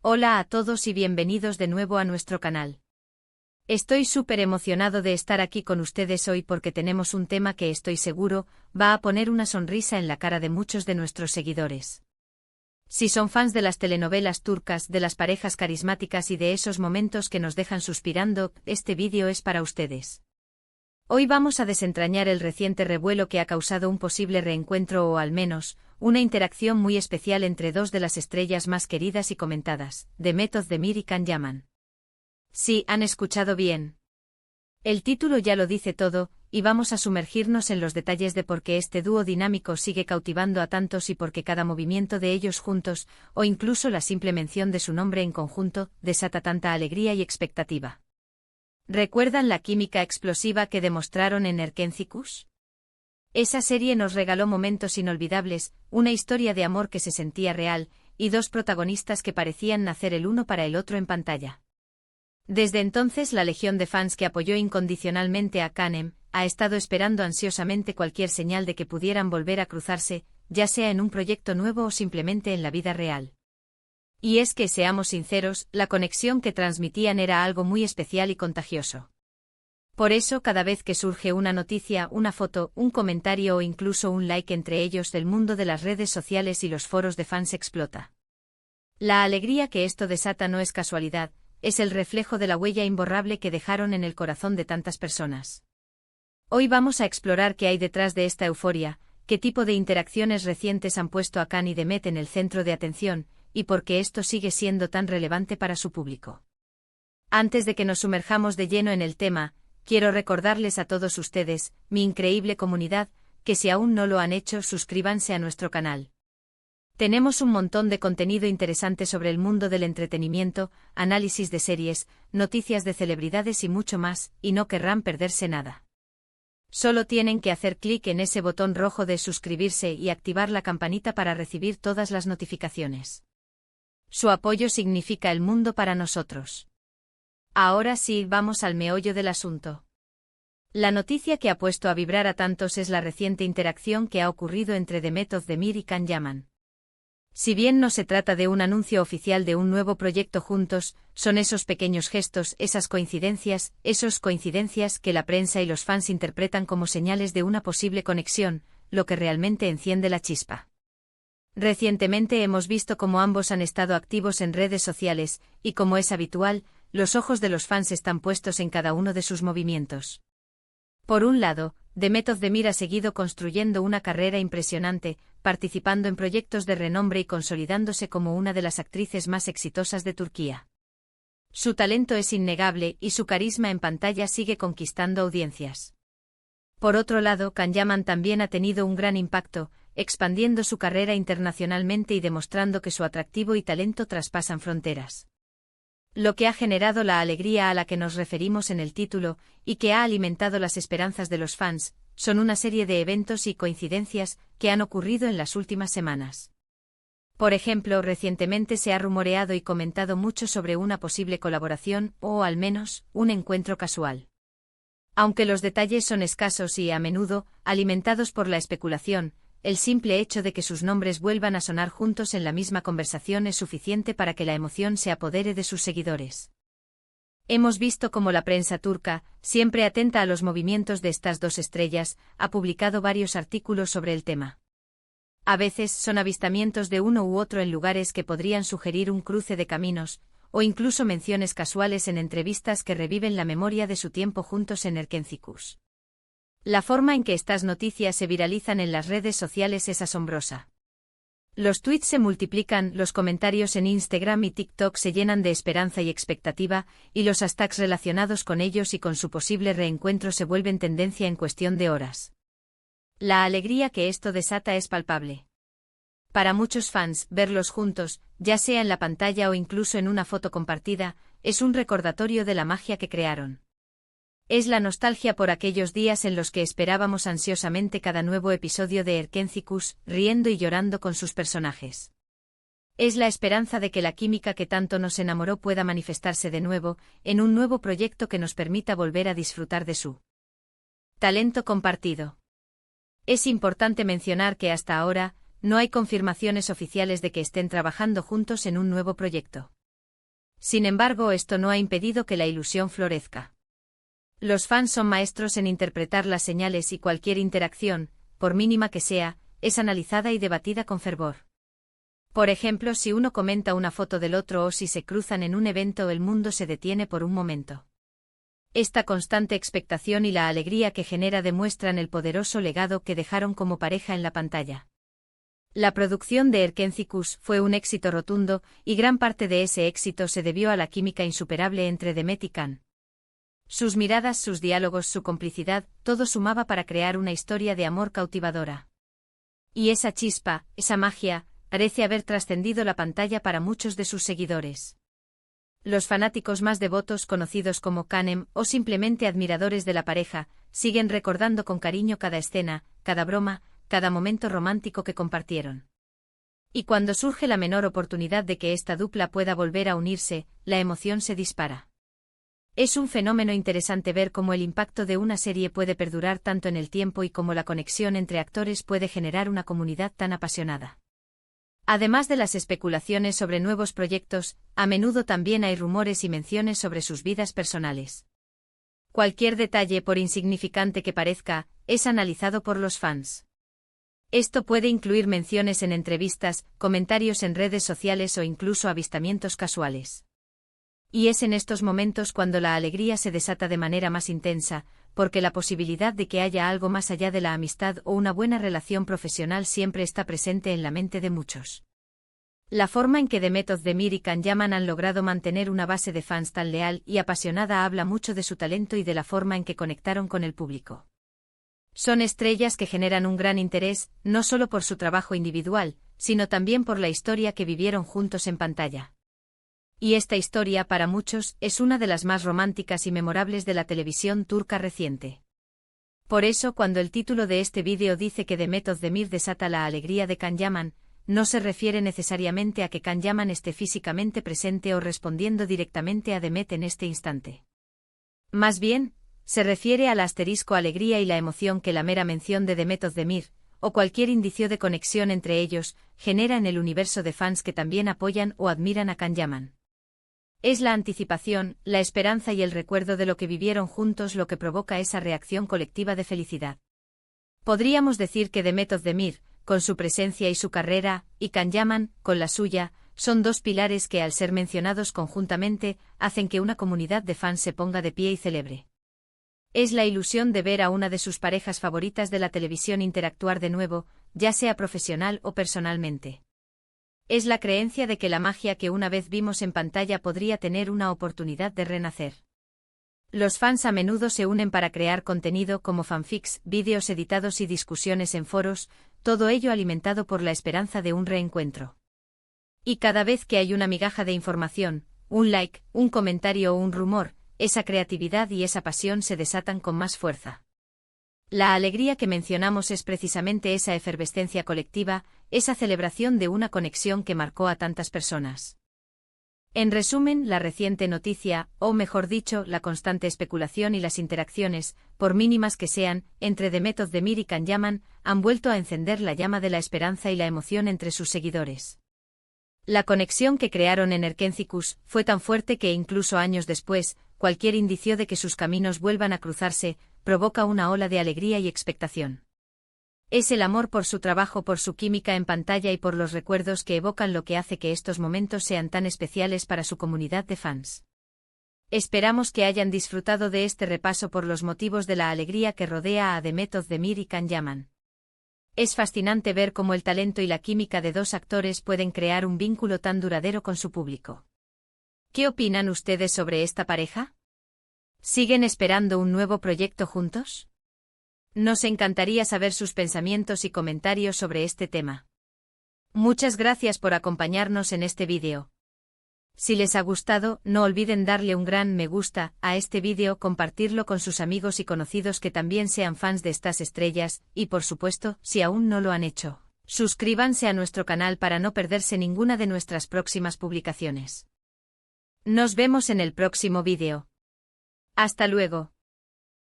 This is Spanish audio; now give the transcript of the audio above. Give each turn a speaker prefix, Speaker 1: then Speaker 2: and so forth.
Speaker 1: Hola a todos y bienvenidos de nuevo a nuestro canal. Estoy súper emocionado de estar aquí con ustedes hoy porque tenemos un tema que estoy seguro va a poner una sonrisa en la cara de muchos de nuestros seguidores. Si son fans de las telenovelas turcas, de las parejas carismáticas y de esos momentos que nos dejan suspirando, este vídeo es para ustedes. Hoy vamos a desentrañar el reciente revuelo que ha causado un posible reencuentro o al menos, una interacción muy especial entre dos de las estrellas más queridas y comentadas, Demet Özdemir y Can Yaman. Sí, han escuchado bien. El título ya lo dice todo, y vamos a sumergirnos en los detalles de por qué este dúo dinámico sigue cautivando a tantos y por qué cada movimiento de ellos juntos, o incluso la simple mención de su nombre en conjunto, desata tanta alegría y expectativa. ¿Recuerdan la química explosiva que demostraron en Erkencikus? Esa serie nos regaló momentos inolvidables, una historia de amor que se sentía real, y dos protagonistas que parecían nacer el uno para el otro en pantalla. Desde entonces la legión de fans que apoyó incondicionalmente a Canem ha estado esperando ansiosamente cualquier señal de que pudieran volver a cruzarse, ya sea en un proyecto nuevo o simplemente en la vida real. Y es que, seamos sinceros, la conexión que transmitían era algo muy especial y contagioso. Por eso, cada vez que surge una noticia, una foto, un comentario o incluso un like entre ellos, el mundo de las redes sociales y los foros de fans explota. La alegría que esto desata no es casualidad, es el reflejo de la huella imborrable que dejaron en el corazón de tantas personas. Hoy vamos a explorar qué hay detrás de esta euforia, qué tipo de interacciones recientes han puesto a Can y Demet en el centro de atención, y por qué esto sigue siendo tan relevante para su público. Antes de que nos sumerjamos de lleno en el tema, quiero recordarles a todos ustedes, mi increíble comunidad, que si aún no lo han hecho, suscríbanse a nuestro canal. Tenemos un montón de contenido interesante sobre el mundo del entretenimiento, análisis de series, noticias de celebridades y mucho más, y no querrán perderse nada. Solo tienen que hacer clic en ese botón rojo de suscribirse y activar la campanita para recibir todas las notificaciones. Su apoyo significa el mundo para nosotros. Ahora sí, vamos al meollo del asunto. La noticia que ha puesto a vibrar a tantos es la reciente interacción que ha ocurrido entre Demet Özdemir y Can Yaman. Si bien no se trata de un anuncio oficial de un nuevo proyecto juntos, son esos pequeños gestos, esas coincidencias que la prensa y los fans interpretan como señales de una posible conexión, lo que realmente enciende la chispa. Recientemente hemos visto cómo ambos han estado activos en redes sociales, y como es habitual, los ojos de los fans están puestos en cada uno de sus movimientos. Por un lado, Demet Özdemir ha seguido construyendo una carrera impresionante, participando en proyectos de renombre y consolidándose como una de las actrices más exitosas de Turquía. Su talento es innegable y su carisma en pantalla sigue conquistando audiencias. Por otro lado, Can Yaman también ha tenido un gran impacto, expandiendo su carrera internacionalmente y demostrando que su atractivo y talento traspasan fronteras. Lo que ha generado la alegría a la que nos referimos en el título, y que ha alimentado las esperanzas de los fans, son una serie de eventos y coincidencias que han ocurrido en las últimas semanas. Por ejemplo, recientemente se ha rumoreado y comentado mucho sobre una posible colaboración, o al menos, un encuentro casual. Aunque los detalles son escasos y, a menudo, alimentados por la especulación, el simple hecho de que sus nombres vuelvan a sonar juntos en la misma conversación es suficiente para que la emoción se apodere de sus seguidores. Hemos visto cómo la prensa turca, siempre atenta a los movimientos de estas dos estrellas, ha publicado varios artículos sobre el tema. A veces son avistamientos de uno u otro en lugares que podrían sugerir un cruce de caminos, o incluso menciones casuales en entrevistas que reviven la memoria de su tiempo juntos en Erkencikus. La forma en que estas noticias se viralizan en las redes sociales es asombrosa. Los tweets se multiplican, los comentarios en Instagram y TikTok se llenan de esperanza y expectativa, y los hashtags relacionados con ellos y con su posible reencuentro se vuelven tendencia en cuestión de horas. La alegría que esto desata es palpable. Para muchos fans, verlos juntos, ya sea en la pantalla o incluso en una foto compartida, es un recordatorio de la magia que crearon. Es la nostalgia por aquellos días en los que esperábamos ansiosamente cada nuevo episodio de Erkencikus, riendo y llorando con sus personajes. Es la esperanza de que la química que tanto nos enamoró pueda manifestarse de nuevo, en un nuevo proyecto que nos permita volver a disfrutar de su talento compartido. Es importante mencionar que hasta ahora, no hay confirmaciones oficiales de que estén trabajando juntos en un nuevo proyecto. Sin embargo, esto no ha impedido que la ilusión florezca. Los fans son maestros en interpretar las señales y cualquier interacción, por mínima que sea, es analizada y debatida con fervor. Por ejemplo, si uno comenta una foto del otro o si se cruzan en un evento, el mundo se detiene por un momento. Esta constante expectación y la alegría que genera demuestran el poderoso legado que dejaron como pareja en la pantalla. La producción de Erkenci fue un éxito rotundo, y gran parte de ese éxito se debió a la química insuperable entre Demet y Can. Sus miradas, sus diálogos, su complicidad, todo sumaba para crear una historia de amor cautivadora. Y esa chispa, esa magia, parece haber trascendido la pantalla para muchos de sus seguidores. Los fanáticos más devotos, conocidos como Canem, o simplemente admiradores de la pareja, siguen recordando con cariño cada escena, cada broma, cada momento romántico que compartieron. Y cuando surge la menor oportunidad de que esta dupla pueda volver a unirse, la emoción se dispara. Es un fenómeno interesante ver cómo el impacto de una serie puede perdurar tanto en el tiempo y cómo la conexión entre actores puede generar una comunidad tan apasionada. Además de las especulaciones sobre nuevos proyectos, a menudo también hay rumores y menciones sobre sus vidas personales. Cualquier detalle, por insignificante que parezca, es analizado por los fans. Esto puede incluir menciones en entrevistas, comentarios en redes sociales o incluso avistamientos casuales. Y es en estos momentos cuando la alegría se desata de manera más intensa, porque la posibilidad de que haya algo más allá de la amistad o una buena relación profesional siempre está presente en la mente de muchos. La forma en que Demet Özdemir y Can Yaman han logrado mantener una base de fans tan leal y apasionada habla mucho de su talento y de la forma en que conectaron con el público. Son estrellas que generan un gran interés, no solo por su trabajo individual, sino también por la historia que vivieron juntos en pantalla. Y esta historia, para muchos, es una de las más románticas y memorables de la televisión turca reciente. Por eso, cuando el título de este vídeo dice que Demet Özdemir desata la alegría de Can Yaman, no se refiere necesariamente a que Can Yaman esté físicamente presente o respondiendo directamente a Demet en este instante. Más bien, se refiere a la alegría y la emoción que la mera mención de Demet Özdemir, o cualquier indicio de conexión entre ellos, genera en el universo de fans que también apoyan o admiran a Can Yaman. Es la anticipación, la esperanza y el recuerdo de lo que vivieron juntos lo que provoca esa reacción colectiva de felicidad. Podríamos decir que Demet Özdemir, con su presencia y su carrera, y Can Yaman, con la suya, son dos pilares que al ser mencionados conjuntamente, hacen que una comunidad de fans se ponga de pie y celebre. Es la ilusión de ver a una de sus parejas favoritas de la televisión interactuar de nuevo, ya sea profesional o personalmente. Es la creencia de que la magia que una vez vimos en pantalla podría tener una oportunidad de renacer. Los fans a menudo se unen para crear contenido como fanfics, vídeos editados y discusiones en foros, todo ello alimentado por la esperanza de un reencuentro. Y cada vez que hay una migaja de información, un like, un comentario o un rumor, esa creatividad y esa pasión se desatan con más fuerza. La alegría que mencionamos es precisamente esa efervescencia colectiva, esa celebración de una conexión que marcó a tantas personas. En resumen, la reciente noticia, o mejor dicho, la constante especulación y las interacciones, por mínimas que sean, entre Demet Özdemir y Can Yaman, han vuelto a encender la llama de la esperanza y la emoción entre sus seguidores. La conexión que crearon en Erkenci fue tan fuerte que incluso años después, cualquier indicio de que sus caminos vuelvan a cruzarse, provoca una ola de alegría y expectación. Es el amor por su trabajo, por su química en pantalla y por los recuerdos que evocan lo que hace que estos momentos sean tan especiales para su comunidad de fans. Esperamos que hayan disfrutado de este repaso por los motivos de la alegría que rodea a Demet Özdemir y Can Yaman. Es fascinante ver cómo el talento y la química de dos actores pueden crear un vínculo tan duradero con su público. ¿Qué opinan ustedes sobre esta pareja? ¿Siguen esperando un nuevo proyecto juntos? Nos encantaría saber sus pensamientos y comentarios sobre este tema. Muchas gracias por acompañarnos en este vídeo. Si les ha gustado, no olviden darle un gran me gusta a este vídeo, compartirlo con sus amigos y conocidos que también sean fans de estas estrellas, y por supuesto, si aún no lo han hecho, suscríbanse a nuestro canal para no perderse ninguna de nuestras próximas publicaciones. Nos vemos en el próximo vídeo. Hasta luego.